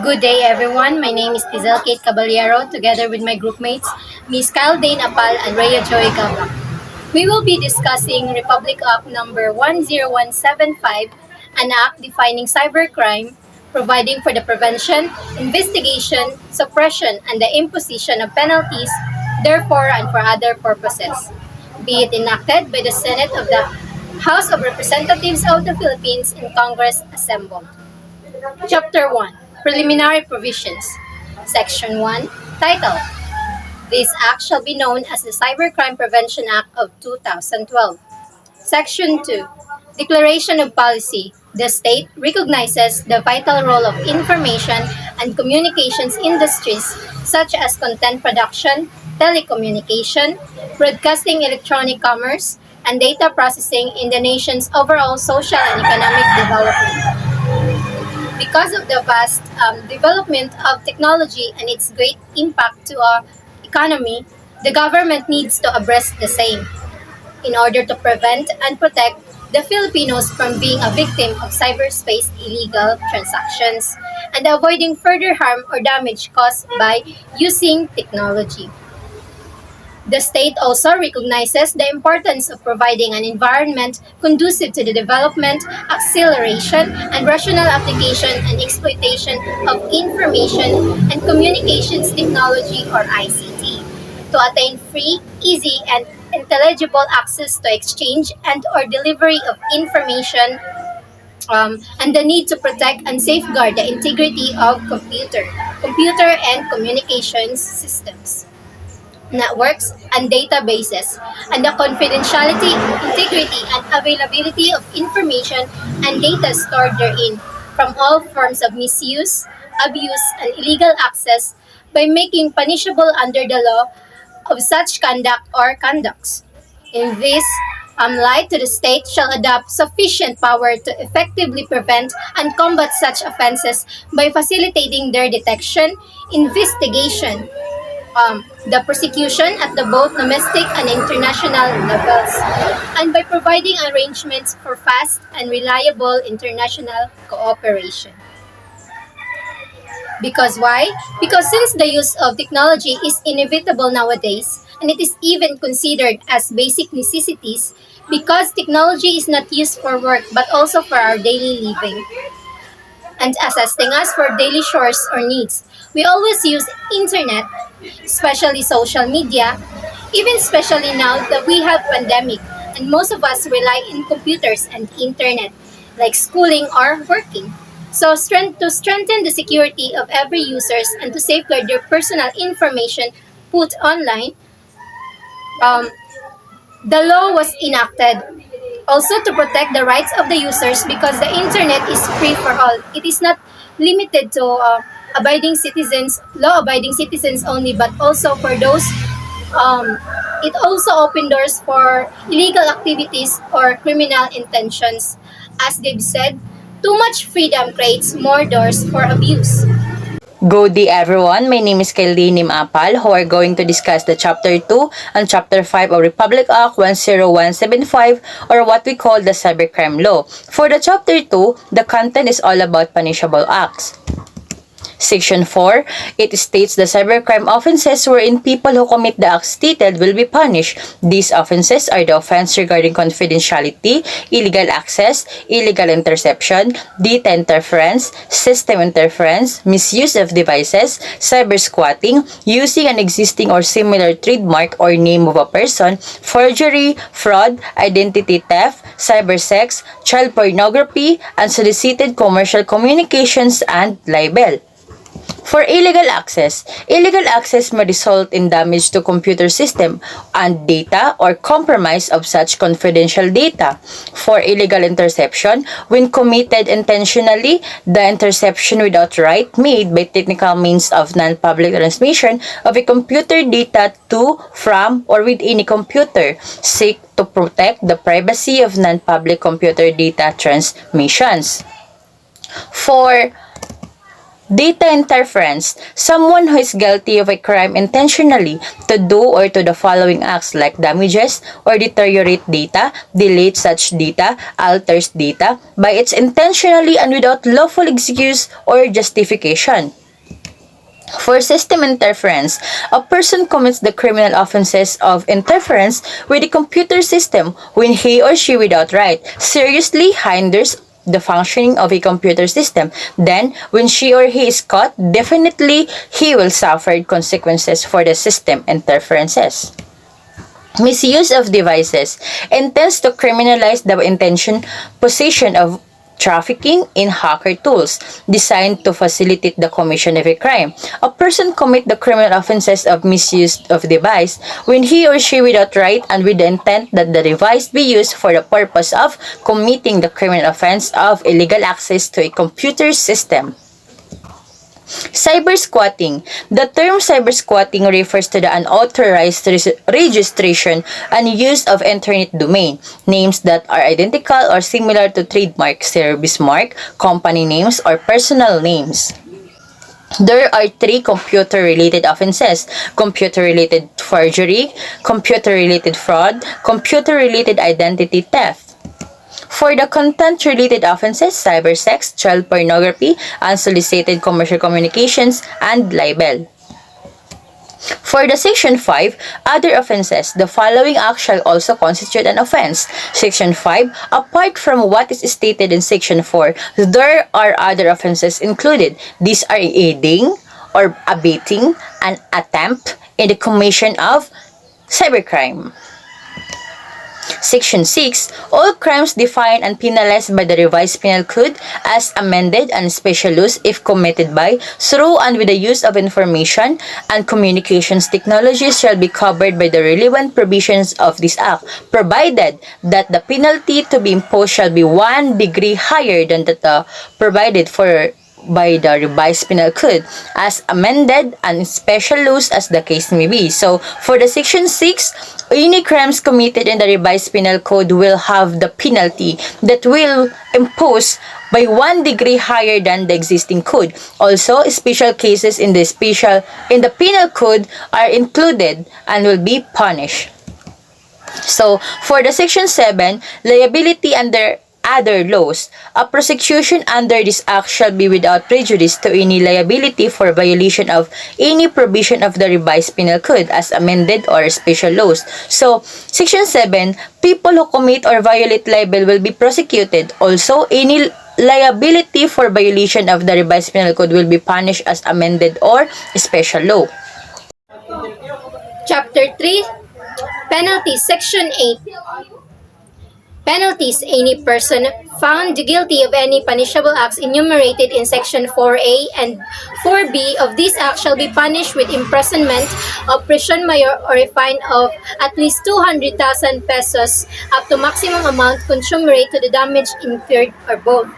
Good day, everyone. My name is Tizel Kate Caballero, together with my groupmates, Miss Kyle Dane Apal and Rhea Joy Gaba. We will be discussing Republic Act number 10175, an act defining cybercrime, providing for the prevention, investigation, suppression, and the imposition of penalties, therefore and for other purposes, be it enacted by the Senate of the House of Representatives of the Philippines in Congress assembled. Chapter 1, Preliminary Provisions. Section 1, Title. This act shall be known as the Cybercrime Prevention Act of 2012. Section 2, Declaration of Policy. The state recognizes the vital role of information and communications industries such as content production, telecommunication, broadcasting, electronic commerce, and data processing in the nation's overall social and economic development. Because of the vast development of technology and its great impact to our economy, the government needs to address the same in order to prevent and protect the Filipinos from being a victim of cyberspace illegal transactions and avoiding further harm or damage caused by using technology. The state also recognizes the importance of providing an environment conducive to the development, acceleration, and rational application and exploitation of information and communications technology or ICT to attain free, easy, and intelligible access to exchange and or delivery of information and the need to protect and safeguard the integrity of computer and communications systems, networks, and databases, and the confidentiality, integrity, and availability of information and data stored therein from all forms of misuse, abuse, and illegal access by making punishable under the law of such conduct or conducts. In this light, to the state shall adopt sufficient power to effectively prevent and combat such offenses by facilitating their detection, investigation, the prosecution at the both domestic and international levels, and by providing arrangements for fast and reliable international cooperation. Because why? Because since the use of technology is inevitable nowadays, and it is even considered as basic necessities, because technology is not used for work but also for our daily living and assisting us for daily chores or needs. We always use internet, especially social media, even especially now that we have pandemic and most of us rely on computers and internet, like schooling or working. So to strengthen the security of every users and to safeguard their personal information put online, um, the law was enacted also to protect the rights of the users because the internet is free for all. It is not limited to abiding citizens, law-abiding citizens only, but also for those. Um, it also opened doors for illegal activities or criminal intentions. As they've said, too much freedom creates more doors for abuse. Good day everyone, my name is Kylene Apal who are going to discuss the Chapter 2 and Chapter 5 of Republic Act 10175 or what we call the Cybercrime Law. For the Chapter 2, the content is all about punishable acts. Section 4, it states the cybercrime offenses wherein people who commit the acts stated will be punished. These offenses are the offense regarding confidentiality, illegal access, illegal interception, data interference, system interference, misuse of devices, cyber squatting, using an existing or similar trademark or name of a person, forgery, fraud, identity theft, cybersex, child pornography, unsolicited commercial communications, and libel. For illegal access may result in damage to computer system and data or compromise of such confidential data. For illegal interception, when committed intentionally, the interception without right made by technical means of non-public transmission of a computer data to, from, or with any computer, seek to protect the privacy of non-public computer data transmissions. For Data interference, someone who is guilty of a crime intentionally to do or to the following acts like damages or deteriorate data, delete such data, alters data by its intentionally and without lawful excuse or justification. For system interference, a person commits the criminal offenses of interference with the computer system when he or she without right seriously hinders the functioning of a computer system. Then, when she or he is caught, definitely he will suffer consequences for the system interferences. Misuse of devices intends to criminalize the intention possession of trafficking in hacker tools designed to facilitate the commission of a crime. A person commit the criminal offenses of misuse of device when he or she without right and with the intent that the device be used for the purpose of committing the criminal offense of illegal access to a computer system. Cybersquatting. The term cybersquatting refers to the unauthorized registration and use of internet domain names that are identical or similar to trademark, service mark, company names, or personal names. There are three computer-related offenses: computer-related forgery, computer-related fraud, computer-related identity theft. For the content-related offenses, cybersex, child pornography, unsolicited commercial communications, and libel. For the Section 5, other offenses, the following act shall also constitute an offense. Section 5, apart from what is stated in Section 4, there are other offenses included. These are aiding or abetting an attempt in the commission of cybercrime. Section 6, all crimes defined and penalized by the Revised Penal Code as amended and special use if committed by, through and with the use of information and communications technologies shall be covered by the relevant provisions of this Act, provided that the penalty to be imposed shall be 1 degree higher than that provided for by the Revised Penal Code as amended and special use as the case may be. So, for the Section 6, any crimes committed in the Revised Penal Code will have the penalty that will impose by 1 degree higher than the existing code. Also, special cases in the penal code are included and will be punished. So, for the Section 7, liability under other laws, a prosecution under this act shall be without prejudice to any liability for violation of any provision of the Revised Penal Code as amended or special laws. So, Section 7, people who commit or violate libel will be prosecuted. Also, any liability for violation of the Revised Penal Code will be punished as amended or special law. Chapter 3, Penalties, Section 8. Penalties. Any person found guilty of any punishable acts enumerated in Section 4A and 4B of this Act shall be punished with imprisonment of prison mayor or a fine of at least 200,000 pesos up to maximum amount commensurate to the damage incurred or both.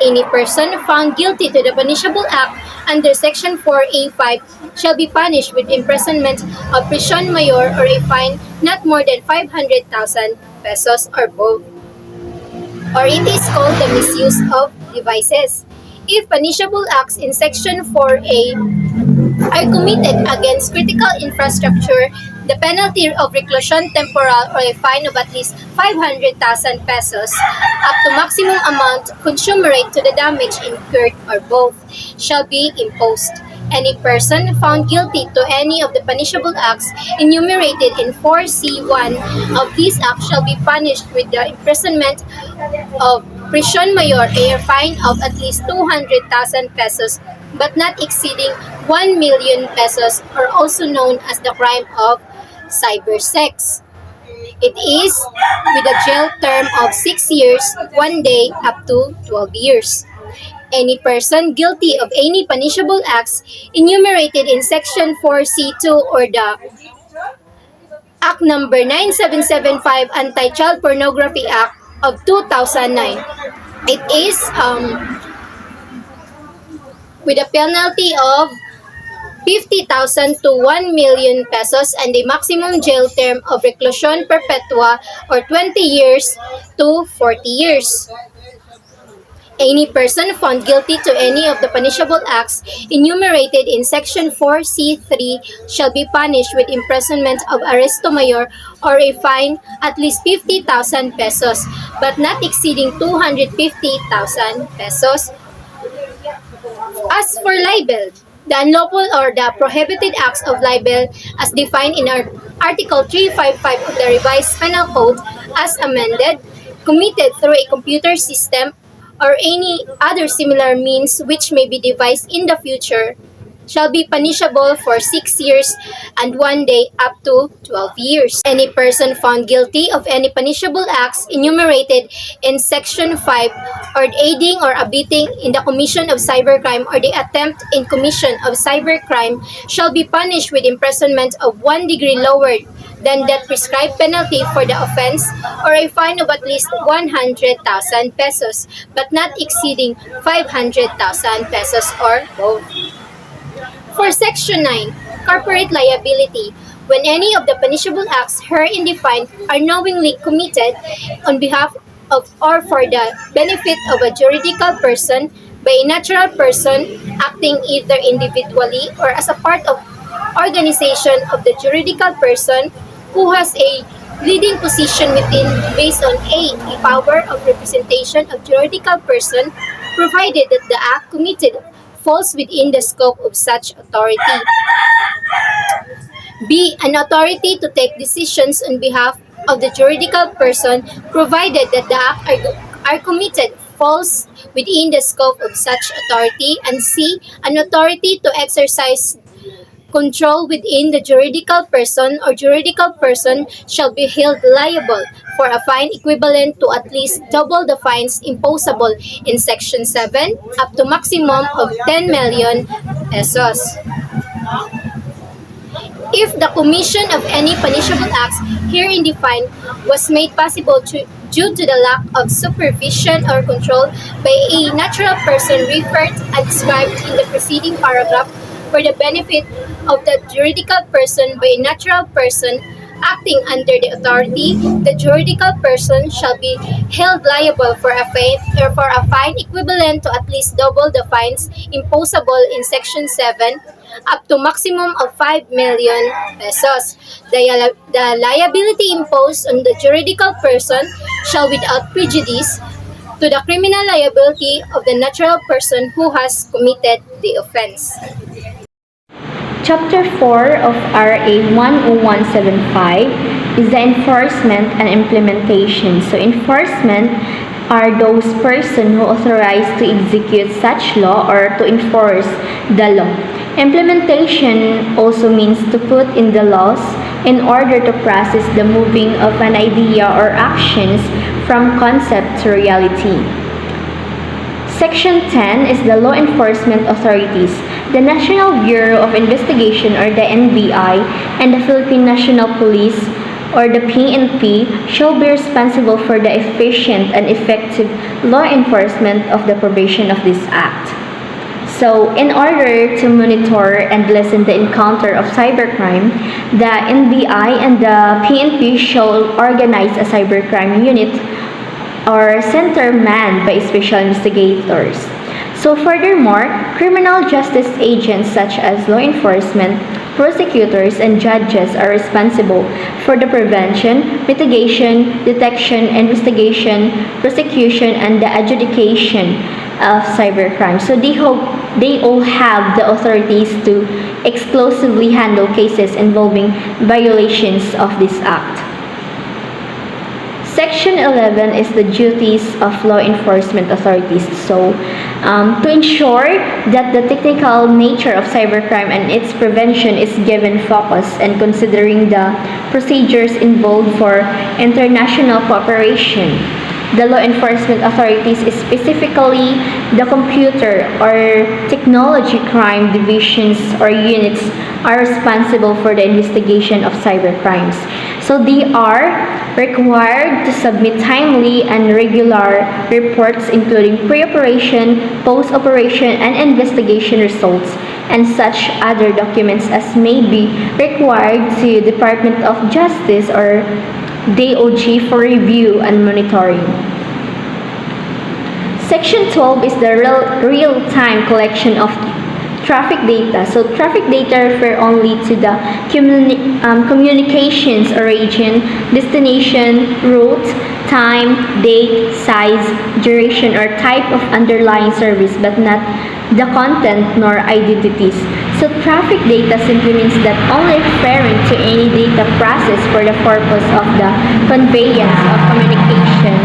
Any person found guilty to the punishable act under Section 4A5 shall be punished with imprisonment of prison mayor or a fine not more than 500,000 pesos or both. Or it is called the misuse of devices. If punishable acts in Section 4A are committed against critical infrastructure, the penalty of reclusion temporal or a fine of at least 500,000 pesos up to maximum amount commensurate to the damage incurred or both shall be imposed. Any person found guilty to any of the punishable acts enumerated in 4C1 of this act shall be punished with the imprisonment of prison mayor a fine of at least 200,000 pesos but not exceeding 1 million pesos, or also known as the crime of cybersex. It is with a jail term of 6 years, 1 day up to 12 years. Any person guilty of any punishable acts enumerated in Section 4C2 or the Act Number 9775 Anti-Child Pornography Act of 2009. It is with a penalty of 50,000 to 1 million pesos and a maximum jail term of reclusion perpetua or 20 years to 40 years. Any person found guilty to any of the punishable acts enumerated in Section 4C3 shall be punished with imprisonment of arresto mayor or a fine at least 50,000 pesos, but not exceeding 250,000 pesos. As for libel, the unlawful or the prohibited acts of libel as defined in Article 355 of the Revised Penal Code as amended, committed through a computer system or any other similar means which may be devised in the future shall be punishable for 6 years and 1 day up to 12 years. Any person found guilty of any punishable acts enumerated in Section 5 or aiding or abetting in the commission of cybercrime or the attempt in commission of cybercrime shall be punished with imprisonment of 1 degree lower than that prescribed penalty for the offense or a fine of at least 100,000 pesos but not exceeding 500,000 pesos or both. For Section 9, corporate liability, when any of the punishable acts herein defined are knowingly committed on behalf of or for the benefit of a juridical person by a natural person acting either individually or as a part of organization of the juridical person who has a leading position within based on a power of representation of juridical person provided that the act committed falls within the scope of such authority. B. An authority to take decisions on behalf of the juridical person provided that the act are committed falls within the scope of such authority. And C. An authority to exercise control within the juridical person or juridical person shall be held liable for a fine equivalent to at least double the fines imposable in Section 7 up to maximum of 10 million pesos. If the commission of any punishable acts herein defined was made possible due to the lack of supervision or control by a natural person referred and described in the preceding paragraph for the benefit of the juridical person by a natural person acting under the authority, the juridical person shall be held liable for a fine equivalent to at least double the fines imposable in Section 7 up to maximum of 5 million pesos. The liability imposed on the juridical person shall without prejudice to the criminal liability of the natural person who has committed the offense. Chapter 4 of RA 10175 is the enforcement and implementation. So enforcement are those persons who authorize to execute such law or to enforce the law. Implementation also means to put in the laws in order to process the moving of an idea or actions from concept to reality. Section 10 is the law enforcement authorities. The National Bureau of Investigation or the NBI and the Philippine National Police or the PNP shall be responsible for the efficient and effective law enforcement of the provision of this act. So, in order to monitor and lessen the encounter of cybercrime, the NBI and the PNP shall organize a cybercrime unit or center manned by special investigators. So furthermore, criminal justice agents such as law enforcement, prosecutors, and judges are responsible for the prevention, mitigation, detection, investigation, prosecution, and the adjudication of cybercrime. So they all have the authorities to exclusively handle cases involving violations of this act. Section 11 is the duties of law enforcement authorities. So, to ensure that the technical nature of cybercrime and its prevention is given focus and considering the procedures involved for international cooperation, the law enforcement authorities, specifically the computer or technology crime divisions or units, are responsible for the investigation of cybercrimes. So they are required to submit timely and regular reports including pre-operation, post-operation, and investigation results and such other documents as may be required to Department of Justice or DOJ for review and monitoring. Section 12 is the real-time collection of traffic data. So traffic data refer only to the communications origin, destination, route, time, date, size, duration, or type of underlying service, but not the content nor identities. So traffic data simply means that only referring to any data process for the purpose of the conveyance of communication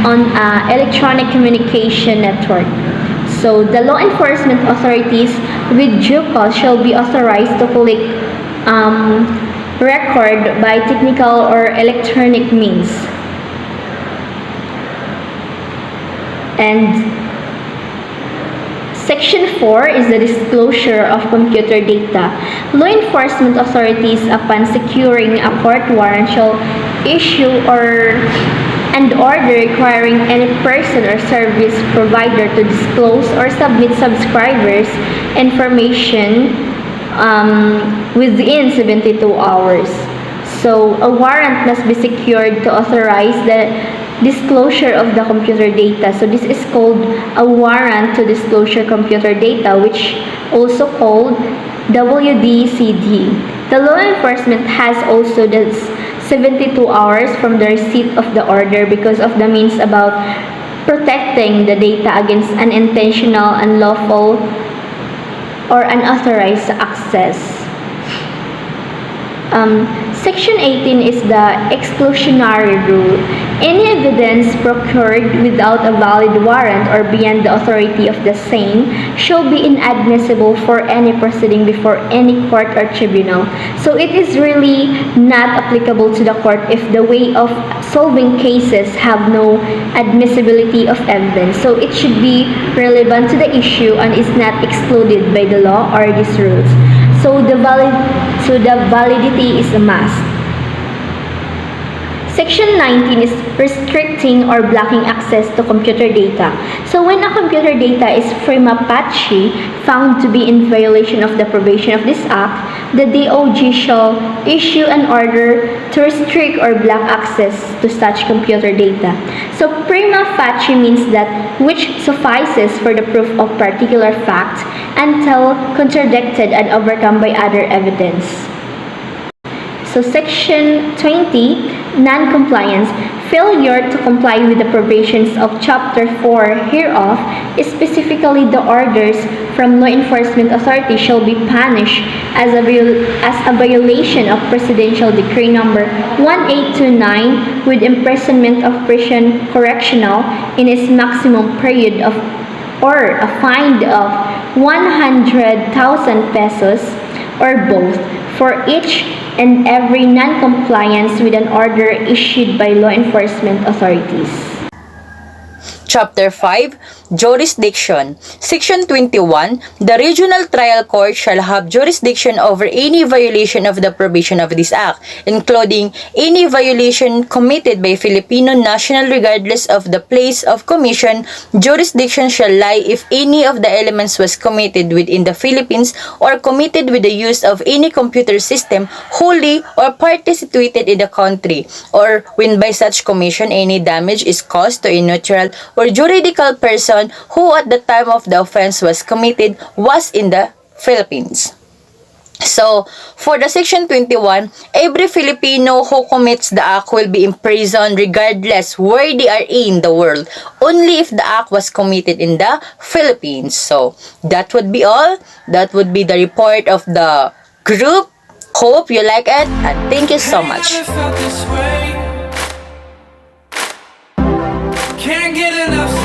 on an electronic communication network. So the law enforcement authorities with due cause shall be authorized to collect record by technical or electronic means. And Section 4 is the disclosure of computer data. Law enforcement authorities, upon securing a court warrant, shall issue an order requiring any person or service provider to disclose or submit subscribers' information within 72 hours. So a warrant must be secured to authorize the disclosure of the computer data. So this is called a warrant to disclosure computer data, which also called WDCD. The law enforcement has also this 72 hours from the receipt of the order because of the means about protecting the data against unintentional, unlawful, or unauthorized access. Section 18 is the exclusionary rule. Any evidence procured without a valid warrant or beyond the authority of the same shall be inadmissible for any proceeding before any court or tribunal. So it is really not applicable to the court if the way of solving cases have no admissibility of evidence. So it should be relevant to the issue and is not excluded by the law or these rules. So the validity is a must. Section 19 is restricting or blocking access to computer data. So when a computer data is prima facie found to be in violation of the provision of this act, the DOJ shall issue an order to restrict or block access to such computer data. So prima facie means that which suffices for the proof of particular fact until contradicted and overcome by other evidence. So Section 20, non-compliance, failure to comply with the provisions of Chapter 4 hereof, specifically the orders from law enforcement authority, shall be punished as a violation of Presidential Decree Number 1829 with imprisonment of prison correctional in its maximum period of or a fine of 100,000 pesos or both for each and every non-compliance with an order issued by law enforcement authorities. Chapter 5, Jurisdiction. Section 21, the regional trial court shall have jurisdiction over any violation of the provision of this act, including any violation committed by Filipino national regardless of the place of commission. Jurisdiction shall lie if any of the elements was committed within the Philippines or committed with the use of any computer system wholly or partly situated in the country, or when by such commission any damage is caused to a neutral or juridical person who at the time of the offense was committed was in the Philippines. So, for the Section 21, every Filipino who commits the act will be imprisoned regardless where they are in the world, only if the act was committed in the Philippines. So, that would be all. That would be the report of the group. Hope you like it, and thank you so much. Can't get enough